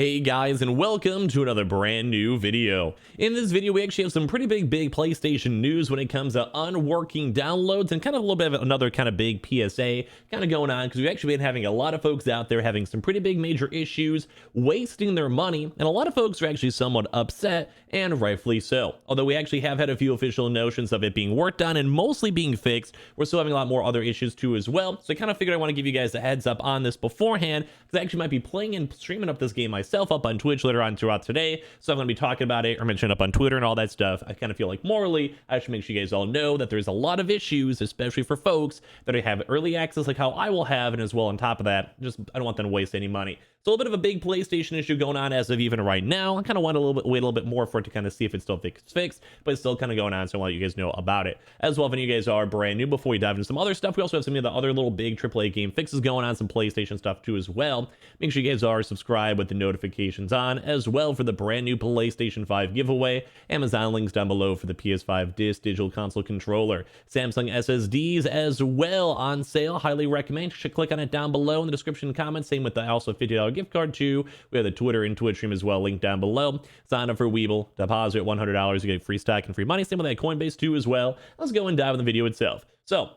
Hey guys, and welcome to another brand new video. In this video, we actually have some pretty big PlayStation news when it comes to unworking downloads and kind of a little bit of another kind of big PSA kind of going on because we've actually been having a lot of folks out there having some pretty big major issues, wasting their money, and a lot of folks are actually somewhat upset, and rightfully so. Although we actually have had a few official notions of it being worked on and mostly being fixed, we're still having a lot more other issues too as well. So I kind of figured I want to give you guys a heads up on this beforehand because I actually might be playing and streaming up this game myself up on Twitch later on throughout today, so I'm going to be talking about it or mentioning it up on Twitter and all that stuff. I kind of feel like morally I should make sure you guys all know that there's a lot of issues, especially for folks that have early access like how I will have, and as well on top of that, just I don't want them to waste any money. So a little bit of a big PlayStation issue going on as of even right now. I kind of want to wait a little bit more for it to kind of see if it's still fixed, but it's still kind of going on, so I'll let you guys know about it. As well, if any of you guys are brand new, before we dive into some other stuff, we also have some of the other little big AAA game fixes going on, some PlayStation stuff too as well. Make sure you guys are subscribed with the notifications on as well for the brand new PlayStation 5 giveaway. Amazon links down below for the PS5 Digital Console Controller. Samsung SSDs as well on sale. Highly recommend. You should click on it down below in the description and comments. Same with the also $50 gift card too. We have the Twitter and Twitch stream as well, linked down below. Sign up for Weeble, deposit $100, you get free stock and free money. Same with that Coinbase too as well. Let's go and dive in the video itself. So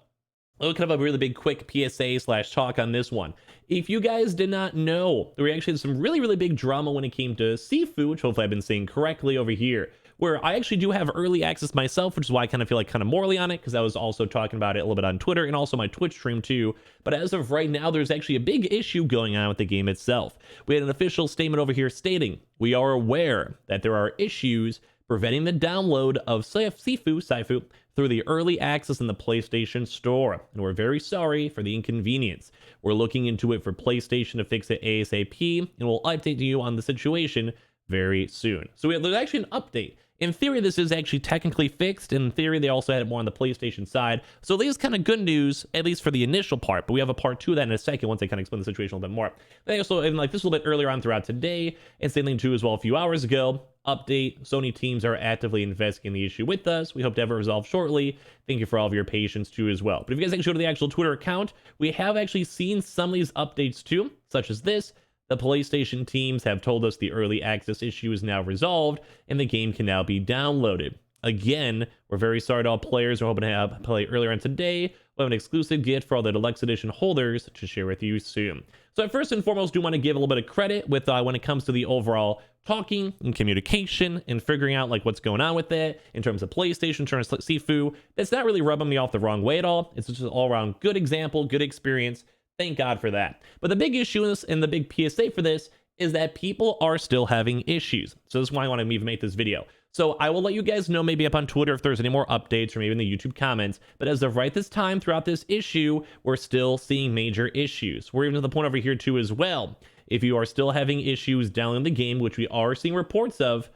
kind of a really big quick PSA / talk on this one. If you guys did not know, there were actually some really big drama when it came to Sifu, which hopefully I've been saying correctly over here, where I actually do have early access myself, which is why I kind of feel like kind of morally on it, because I was also talking about it a little bit on Twitter and also my Twitch stream too. But as of right now, there's actually a big issue going on with the game itself. We had an official statement over here stating, we are aware that there are issues preventing the download of Sifu through the early access in the PlayStation Store, and we're very sorry for the inconvenience. We're looking into it for PlayStation to fix it ASAP, and we'll update you on the situation very soon. So there's actually an update. In theory, this is actually technically fixed. In theory, they also had it more on the PlayStation side. So this is kind of good news, at least for the initial part. But we have a part 2 of that in a second once I kind of explain the situation a little bit more. They also, and like this a little bit earlier on throughout today, and same thing too as well a few hours ago. Update, Sony teams are actively investigating the issue with us. We hope to have it resolved shortly. Thank you for all of your patience too as well. But if you guys actually go to the actual Twitter account, we have actually seen some of these updates too, such as this. The PlayStation teams have told us the early access issue is now resolved and the game can now be downloaded. Again, we're very sorry to all players. We're hoping to play earlier on today. We'll have an exclusive gift for all the Deluxe Edition holders to share with you soon. So I first and foremost do want to give a little bit of credit with when it comes to the overall talking and communication and figuring out like what's going on with it in terms of PlayStation, in terms of Sifu. That's not really rubbing me off the wrong way at all. It's just an all-around good example, good experience. Thank God for that. But the big issue is, and the big PSA for this, is that people are still having issues. So this is why I want to even make this video. So I will let you guys know maybe up on Twitter if there's any more updates or maybe in the YouTube comments. But as of right this time throughout this issue, we're still seeing major issues. We're even to the point over here too as well. If you are still having issues downloading the game, which we are seeing reports of,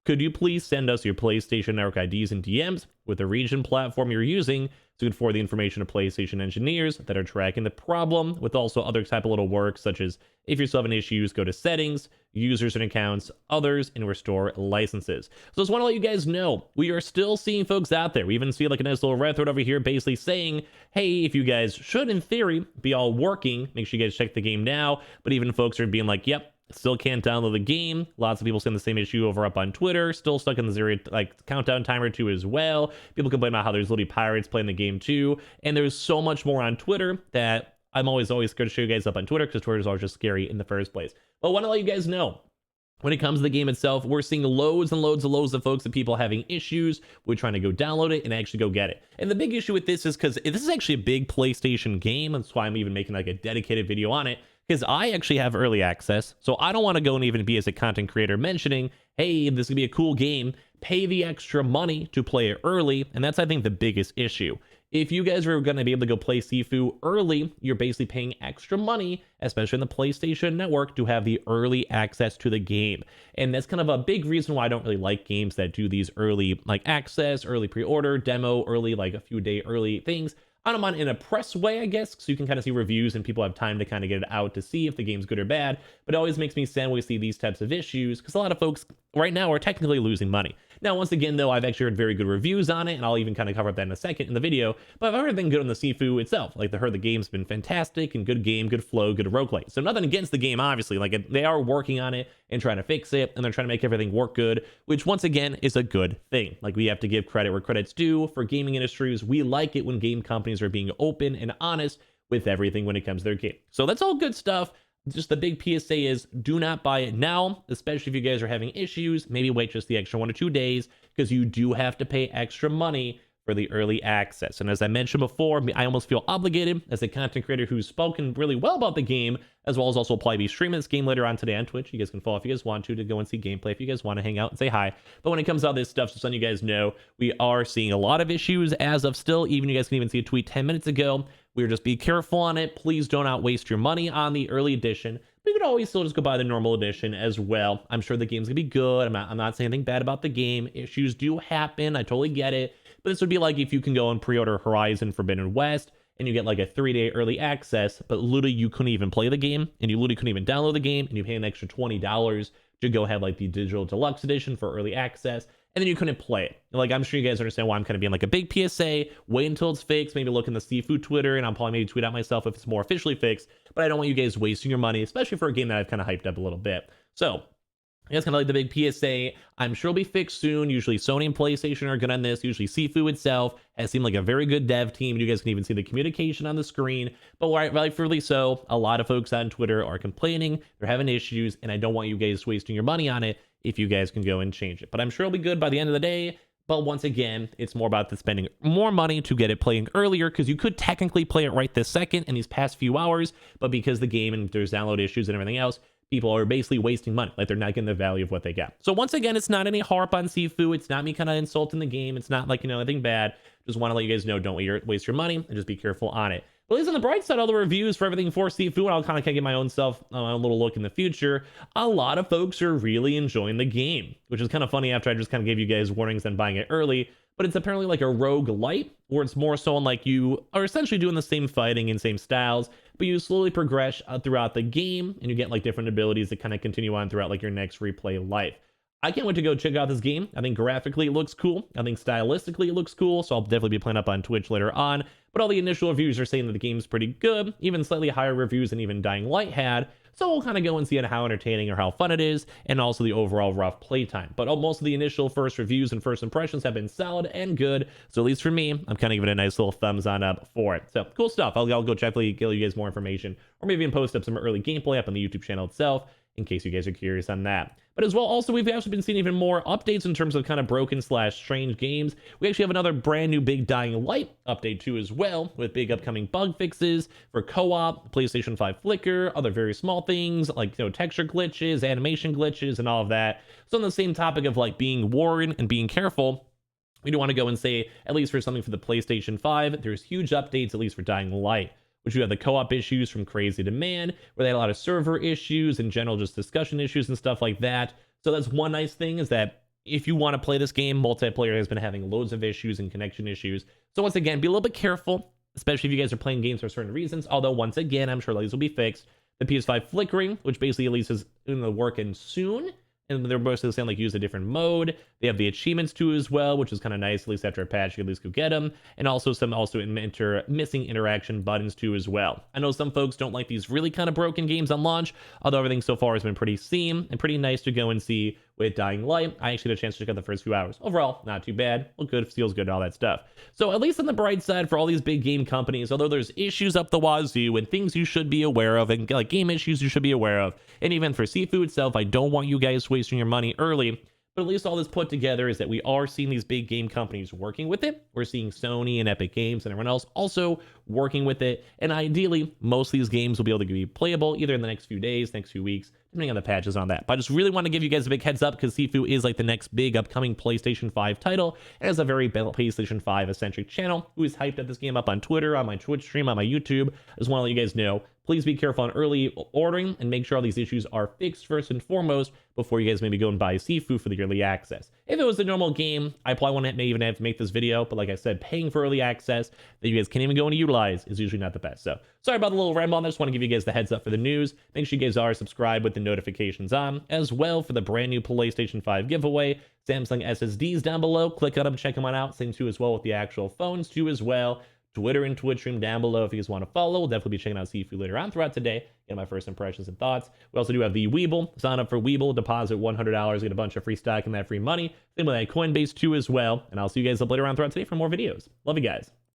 could you please send us your PlayStation Network IDs and DMs with the region platform you're using so we can forward the information to PlayStation engineers that are tracking the problem, with also other type of little work, such as if you're still having issues, go to settings, users and accounts, others, and restore licenses. So I just want to let you guys know, we are still seeing folks out there. We even see like a nice little red thread over here basically saying, hey, if you guys should in theory be all working, make sure you guys check the game now. But even folks are being like, yep, still can't download the game. Lots of people saying the same issue over up on Twitter. Still stuck in the zero countdown timer too as well. People complain about how there's literally pirates playing the game too. And there's so much more on Twitter that I'm always scared to show you guys up on Twitter because Twitter is always just scary in the first place. But I want to let you guys know, when it comes to the game itself, we're seeing loads and loads of folks of people having issues with trying to go download it and actually go get it. And the big issue with this is because this is actually a big PlayStation game. That's why I'm even making like a dedicated video on it, because I actually have early access. So I don't want to go and even be as a content creator mentioning, hey, this is gonna be a cool game, pay the extra money to play it early. And that's, I think, the biggest issue. If you guys are going to be able to go play Sifu early, you're basically paying extra money, especially in the PlayStation Network, to have the early access to the game. And that's kind of a big reason why I don't really like games that do these early access, early pre-order, demo, early a few day early things. I don't mind in a press way, I guess, so you can kind of see reviews and people have time to kind of get it out to see if the game's good or bad. But it always makes me sad when we see these types of issues, because a lot of folks right now are technically losing money. Now, once again, though, I've actually heard very good reviews on it, and I'll even kind of cover up that in a second in the video, but I've heard everything good on the Sifu itself. Like, I heard the game's been fantastic, and good game, good flow, good roguelite. So nothing against the game, obviously. Like, they are working on it and trying to fix it, and they're trying to make everything work good, which, once again, is a good thing. Like, we have to give credit where credit's due. For gaming industries, we like it when game companies are being open and honest with everything when it comes to their game. So that's all good stuff. Just the big PSA is do not buy it now, especially if you guys are having issues. Maybe wait just the extra 1 or 2 days, because you do have to pay extra money for the early access. And as I mentioned before, I almost feel obligated as a content creator who's spoken really well about the game, as well as also probably be streaming this game later on today on Twitch. You guys can follow if you guys want to go and see gameplay if you guys want to hang out and say hi. But when it comes to all this stuff, just letting you guys know, we are seeing a lot of issues as of still. Even you guys can even see a tweet 10 minutes ago. We're just be careful on it. Please do not waste your money on the early edition. But you could always still just go buy the normal edition as well. I'm sure the game's gonna be good. I'm not saying anything bad about the game. Issues do happen. I totally get it. But this would be like if you can go and pre-order Horizon Forbidden West and you get like a 3-day early access, but literally you couldn't even play the game, and you literally couldn't even download the game, and you pay an extra $20 to go have like the digital deluxe edition for early access, and then you couldn't play it. Like, I'm sure you guys understand why I'm kind of being like a big PSA. Wait until it's fixed. Maybe look in the Sifu Twitter, and I'll probably maybe tweet out myself if it's more officially fixed. But I don't want you guys wasting your money, especially for a game that I've kind of hyped up a little bit. So I guess kind of like the big PSA. I'm sure it'll be fixed soon. Usually Sony and PlayStation are good on this. Usually Sifu itself has seemed like a very good dev team. You guys can even see the communication on the screen. But rightfully so, a lot of folks on Twitter are complaining. They're having issues, and I don't want you guys wasting your money on it if you guys can go and change it. But I'm sure it'll be good by the end of the day. But once again, it's more about the spending more money to get it playing earlier, because you could technically play it right this second in these past few hours, but because the game and there's download issues and everything else, people are basically wasting money. Like, they're not getting the value of what they got. So once again, it's not any harp on Sifu. It's not me kind of insulting the game. It's not like, anything bad. Just want to let you guys know, don't waste your money, and just be careful on it. But at least on the bright side, all the reviews for everything for Sifu, and I'll kind of get my own little look in the future. A lot of folks are really enjoying the game, which is kind of funny after I just kind of gave you guys warnings on buying it early. But it's apparently like a rogue light, where it's more so on like you are essentially doing the same fighting and same styles, but you slowly progress throughout the game, and you get like different abilities that kind of continue on throughout like your next replay life. I can't wait to go check out this game. I think graphically it looks cool. I think stylistically it looks cool, so I'll definitely be playing up on Twitch later on. But all the initial reviews are saying that the game's pretty good, even slightly higher reviews than even Dying Light had. So we'll kind of go and see how entertaining or how fun it is, and also the overall rough playtime. But most of the initial first reviews and first impressions have been solid and good. So at least for me, I'm kind of giving a nice little thumbs on up for it. So cool stuff. I'll go definitely give you guys more information, or maybe even post up some early gameplay up on the YouTube channel itself, in case you guys are curious on that. But as well, also, we've actually been seeing even more updates in terms of kind of broken / strange games. We actually have another brand new big Dying Light update too as well, with big upcoming bug fixes for co-op, PlayStation 5 flicker, other very small things like texture glitches, animation glitches, and all of that. So on the same topic of like being warned and being careful, we do want to go and say, at least for something for the PlayStation 5, there's huge updates, at least for Dying Light, which you have the co-op issues from Crazy Demand, where they had a lot of server issues and general just discussion issues and stuff like that. So that's one nice thing, is that if you want to play this game, multiplayer has been having loads of issues and connection issues. So once again, be a little bit careful, especially if you guys are playing games for certain reasons. Although once again, I'm sure these will be fixed. The PS5 flickering, which basically at least is in the working soon. And they're mostly saying like use a different mode. They have the achievements too as well, which is kind of nice. At least after a patch, you at least go get them. And also some missing interaction buttons too as well. I know some folks don't like these really kind of broken games on launch, although everything so far has been pretty seam and pretty nice to go and see with Dying Light. I actually had a chance to check out the first few hours. Overall, not too bad. Look good, feels good, all that stuff. So at least on the bright side for all these big game companies, although there's issues up the wazoo and things you should be aware of, and like game issues you should be aware of, and even for Sifu itself, I don't want you guys wasting your money early. But at least all this put together is that we are seeing these big game companies working with it. We're seeing Sony and Epic Games and everyone else also working with it. And ideally, most of these games will be able to be playable either in the next few days, next few weeks, depending on the patches on that. But I just really want to give you guys a big heads up, because Sifu is like the next big upcoming PlayStation 5 title. And as a very PlayStation 5 eccentric channel who is hyped at this game up on Twitter, on my Twitch stream, on my YouTube, I just want to let you guys know, please be careful on early ordering and make sure all these issues are fixed first and foremost before you guys maybe go and buy Sifu for the early access. If it was a normal game, I probably wouldn't may even have to make this video, but like I said, paying for early access that you guys can't even go and utilize is usually not the best. So sorry about the little ramble on this. Just want to give you guys the heads up for the news. Make sure you guys are subscribed with the notifications on, as well for the brand new PlayStation 5 giveaway. Samsung SSDs down below. Click on them, check them out. Same too as well with the actual phones too as well. Twitter and Twitch stream down below if you guys want to follow. We'll definitely be checking out Sifu later on throughout today. Get my first impressions and thoughts. We also do have the Weeble. Sign up for Weeble, deposit $100, get a bunch of free stock and that free money. Same with that Coinbase too as well. And I'll see you guys up later on throughout today for more videos. Love you guys.